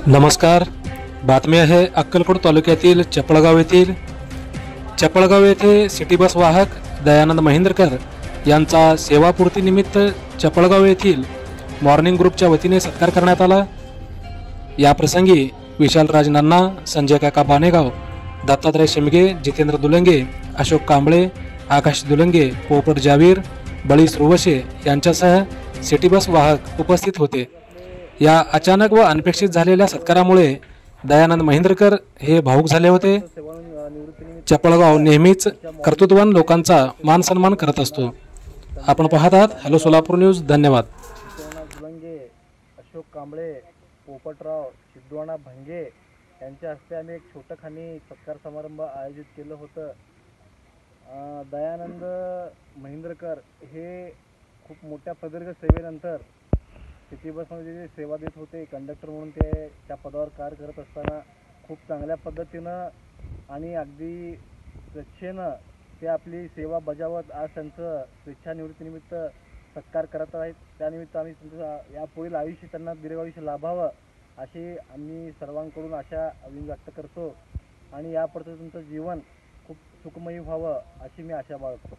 नमस्कार. बातमी आहे अक्कलकोट तालुक्यातील चपळगाव येथे सिटी बस वाहक दयानंद महिंद्रकर यांचा सेवापूर्तीनिमित्त चपळगाव येथील मॉर्निंग ग्रुपच्या वतीने सत्कार करण्यात आला. या प्रसंगी विशालराज नन्ना, संजय काका बानेगाव, दत्तात्रय शिमगे, जितेंद्र दुलंगे, अशोक कांबळे, आकाश दुलंगे, पोपट जावीर, बळी सुरवशे यांच्यासह सिटी बस वाहक उपस्थित होते. या अचानक व अनपेक्षित झालेल्या सत्कारामुळे दयानंद महिंद्रकर हे भावुक झाले होते. चपळगाव नेहमीच कर्तृत्ववान लोकांचा मान सन्मान करत असतो. आपण पाहत आहात हॅलो सोलापूर न्यूज. धन्यवाद. दुलंगे, अशोक कांबळे, पोपटराव, सिद्धवाणा भंगे यांच्या हस्ते आम्ही एक छोटखानी सत्कार समारंभ आयोजित केलं होतं. दयानंद महिंद्रकर हे खूप मोठ्या प्रदीर्घ सेवेनंतर सिटी बसमध्ये जे सेवा देत होते, कंडक्टर म्हणून ते त्या पदावर कार्य करत असताना खूप चांगल्या पद्धतीनं आणि अगदी स्वेच्छेनं ते आपली सेवा बजावत आज त्यांचं स्वेच्छानिवृत्तीनिमित्त सत्कार करत आहेत. त्यानिमित्त आम्ही त्यांचं यापुढील आयुष्य त्यांना दीर्घायुष्य लाभावं अशी आम्ही सर्वांकडून आशा व्यक्त करतो आणि यापुढचं तुमचं जीवन खूप सुखमयी व्हावं अशी मी आशा बाळगतो.